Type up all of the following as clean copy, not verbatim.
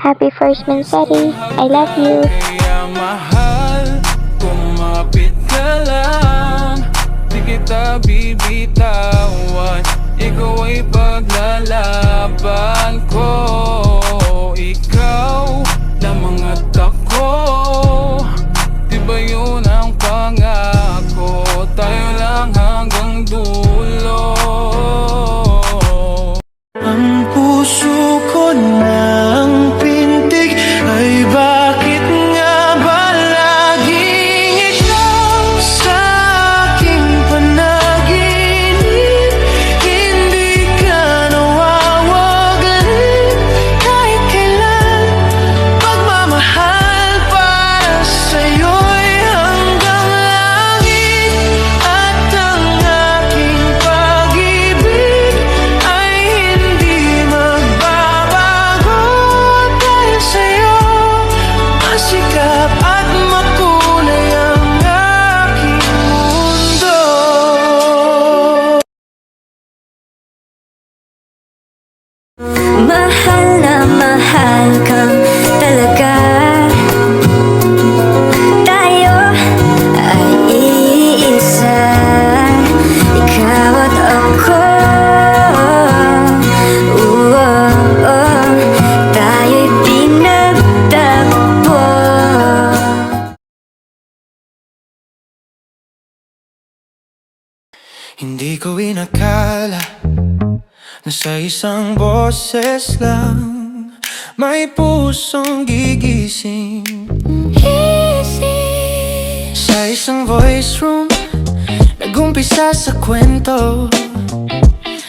Happy first Mansari. I love you. Kaya mahal, kumapit ka lang. Di kita bibitawan, ikaw ay paglalaban ko. Ikaw lamang at ako, di ba yun ang pangako? Tayo lang hanggang dulo. Ang puso ko ng pintig ay bakit nga ba laging ikaw sa aking panaginip? Hindi ka nawawagaling kahit kailan. Pagmamahal para sa'yo'y hanggang langit, at ang aking pag-ibig ay hindi magbabago. Dahil sa'yo masikap at makulay ang aking mundo. Mahal na mahal kang talaga. Tayo ay iisa, ikaw at ako. Tayo'y pinagtagpo. Hindi ko inakala na sa isang boses lang may pusong gigising. Sa isang voice room nagumpisa sa kwento,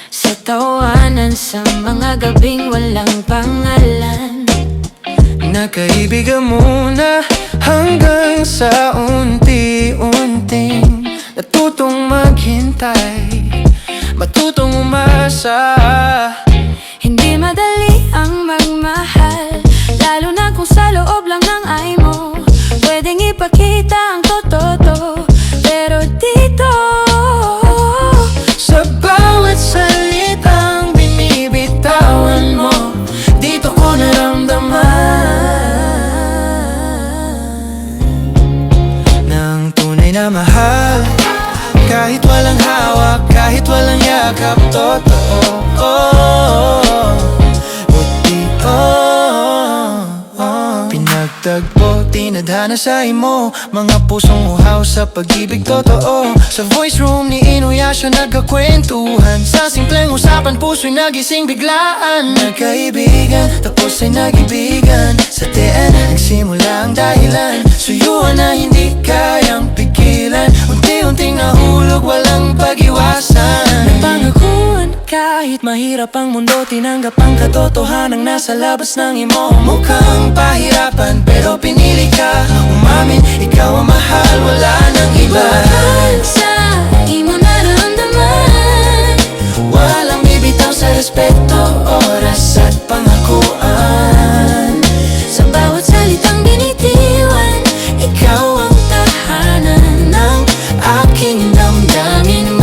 Sa tawanan sa mga gabing walang pangalan. nagkaibigan muna hanggang sa unti-unting natutong maghintay, matutong umasa. Hindi madali ang magmahal, lalo na kung sa loob lang ng ay mo pwedeng ipakita ang totoo. Pero dito, Sa bawat salitang binibitawan mo, dito ko naramdaman na ang tunay na mahal, kahit walang hawak, kahit walang yakap, totoo. Pinagtagpo, tinadhana sa imo, mga pusong uhaw sa pag-ibig totoo. Sa voice room ni Inuyasha nagkakwentuhan, sa simpleng usapan puso'y nagising biglaan. Nagkaibigan, tapos ay nagibigan, sa TN nagsimula ang dahilan. Suyuan na hindi kayang pigilan, unti-unting nahulog, walang pag-iwasan. pangakuan kahit mahirap ang mundo, tinanggap ang katotohanang nasa labas ng imo. Mukhang pahirapan pero pinili ka umamin, ikaw ang mahal, wala nang iba. Mahal sa imo nararamdaman, Walang bibitaw sa respeto, oras at pangakuan. sa bawat salitang binitiwan, Ikaw ang tahanan ng aking damdamin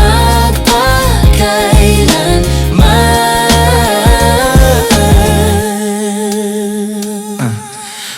magpakailanman.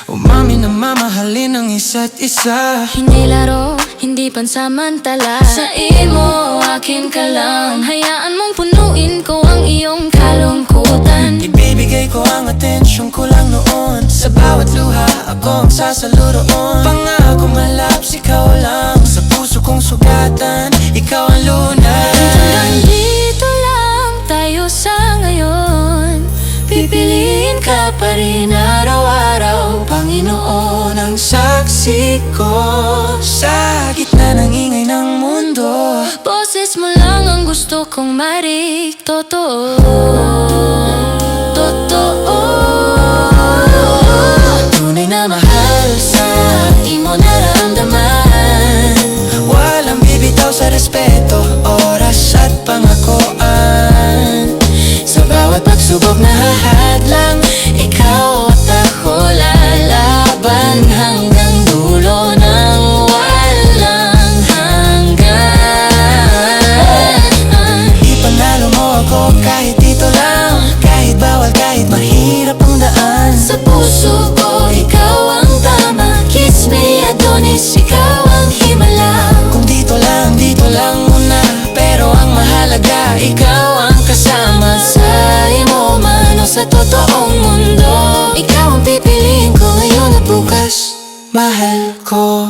Umamin na mamahalin ang isa't isa. hindi laro, hindi pansamantala. Sa imo, akin ka lang, hayaan mong punuin ko ang iyong kalungkutan. Ibibigay ko ang atensyon ko lang noon, sa bawat luha ako ang sasaluroon. Pangako malaps, ikaw lang sa puso kong sugatan, ikaw ang lunas. Hanggang dito lang tayo sa ngayon, pipiliin ka pa rin araw-araw. Panginoon ang saksi ko, sa gitna ng ingay ng mundo. Boses mo lang ang gusto kong marinig. Totoo, totoo. Tunay na mahal sa imo nararamdaman, walang bibitaw sa respeto, oras at pangakuan. Sa bawat pagsubok na hahadlang, ikaw at ako lalaban hanggang dulo ng walang hanggan. Ipanalo mo ako kahit dito lang, kahit bawal, kahit sa totoong mundo. Ikaw ang pipiliin ko ngayon at bukas, mahal ko.